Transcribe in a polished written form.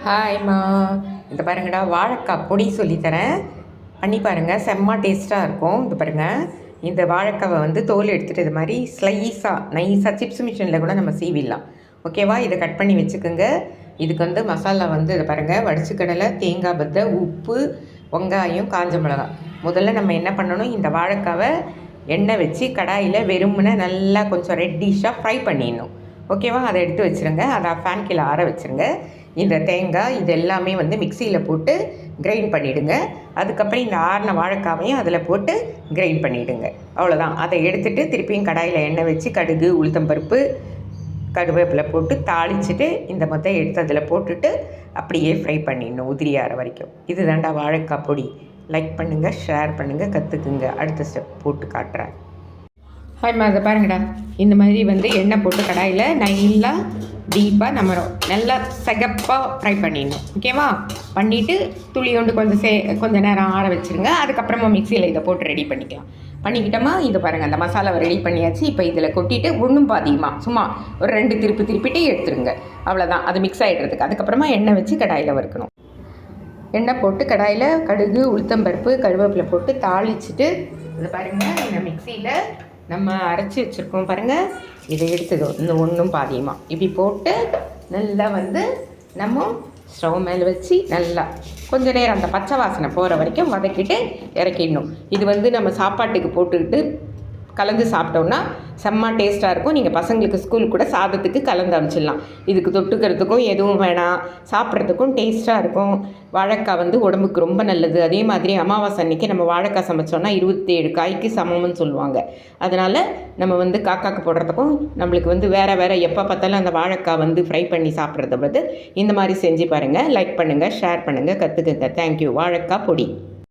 ஹாய்மா, இந்த பாருங்கடா வாழைக்காய் பொடி சொல்லித்தரேன், பண்ணி பாருங்கள். செம்ம டேஸ்ட்டாக இருக்கும். இது பாருங்கள், இந்த வாழைக்காவை வந்து தோல் எடுத்துகிட்டு இது மாதிரி ஸ்லைஸாக நைஸாக சிப்ஸ் மிஷினில் கூட நம்ம சீவிடலாம். ஓகேவா? இதை கட் பண்ணி வச்சுக்கோங்க. இதுக்கு வந்து மசாலா வந்து இதை பாருங்கள், வடிச்சுக்கடலை, தேங்காய் பத்தை, உப்பு, வெங்காயம், காஞ்ச மிளகா. முதல்ல நம்ம என்ன பண்ணணும், இந்த வாழைக்காவை எண்ணெய் வச்சு கடாயில் வெறுமனை நல்லா கொஞ்சம் ரெட்டிஷாக ஃப்ரை பண்ணிடணும். ஓகேவா? அதை எடுத்து வச்சுருங்க. அதை ஃபேன் கீழே ஆற வச்சுருங்க. இந்த தேங்காய் இது எல்லாமே வந்து மிக்சியில் போட்டு கிரைண்ட் பண்ணிவிடுங்க. அதுக்கப்புறம் இந்த ஆறின வாழைக்காவையும் அதில் போட்டு கிரைண்ட் பண்ணிவிடுங்க. அவ்வளோதான். அதை எடுத்துகிட்டு திருப்பியும் கடாயில் எண்ணெய் வச்சு கடுகு, உளுத்தம்பருப்பு, கருவேப்பிலை போட்டு தாளிச்சிட்டு இந்த மொத்தம் எடுத்து அதில் போட்டுட்டு அப்படியே ஃப்ரை பண்ணிடணும் உதிரி ஆற வரைக்கும். இது தாண்டா வாழைக்காய் பொடி. லைக் பண்ணுங்கள், ஷேர் பண்ணுங்கள், கற்றுக்குங்க. அடுத்த ஸ்டெப் போட்டு காட்டுறேன். ஹாய்மா, அதை பாருங்கடா, இந்த மாதிரி வந்து எண்ணெய் போட்டு கடாயில் நல்லா டீப்பாக நம்ம நல்லா சிகப்பாக ஃப்ரை பண்ணிடணும். ஓகேவா? பண்ணிவிட்டு துளியோண்டு கொஞ்சம் நேரம் ஆற வச்சுருங்க. அதுக்கப்புறமா மிக்சியில் இதை போட்டு ரெடி பண்ணிக்கலாம். பண்ணிக்கிட்டோமா, இது பாருங்கள், அந்த மசாலாவை ரெடி பண்ணியாச்சு. இப்போ இதில் கொட்டிட்டு ஒன்றும் பாதியமாக சும்மா ஒரு 2 திருப்பிட்டு எடுத்துருங்க. அவ்வளோதான், அது மிக்ஸ் ஆகிடுறதுக்கு. அதுக்கப்புறமா எண்ணெய் வச்சு கடாயில் வறுக்கணும். எண்ணெய் போட்டு கடாயில் கடுகு, உளுத்தம்பருப்பு, கருவேப்பிலை போட்டு தாளிச்சிட்டு இது பாருங்கள், இந்த மிக்சியில் நம்ம அரைச்சி வச்சுருக்கோம் பாருங்கள், இதை எடுத்துதோ இந்த ஒன்றும் பாதியமாக இப்படி போட்டு நல்லா வந்து நம்ம ஸ்டவ் மேலே வச்சு நல்லா கொஞ்சம் நேரம் அந்த பச்சை வாசனை போகிற வரைக்கும் வதக்கிட்டு இறக்கிடணும். இது வந்து நம்ம சாப்பாட்டுக்கு போட்டுக்கிட்டு கலந்து சாப்பிட்டோன்னா செம்ம டேஸ்ட்டாக இருக்கும். நீங்கள் பசங்களுக்கு ஸ்கூல் கூட சாதத்துக்கு கலந்து அனுப்பிச்சிடலாம். இதுக்கு தொட்டுக்கிறதுக்கும் எதுவும் வேணாம், சாப்பிட்றதுக்கும் டேஸ்ட்டாக இருக்கும். வாழைக்காய் வந்து உடம்புக்கு ரொம்ப நல்லது. அதே மாதிரி அமாவாசை அன்றைக்கி நம்ம வாழைக்காய் சமைச்சோன்னா 27 காய்க்கு சமம்னு சொல்லுவாங்க. அதனால் நம்ம வந்து காக்காக்கு போடுறதுக்கும் நம்மளுக்கு வந்து வேறு எப்போ பார்த்தாலும் அந்த வாழைக்காய் வந்து ஃப்ரை பண்ணி சாப்பிட்றத பற்றி இந்த மாதிரி செஞ்சு பாருங்கள். லைக் பண்ணுங்கள், ஷேர் பண்ணுங்கள், கற்றுக்குங்க. தேங்க்யூ. வாழைக்காய் பொடி.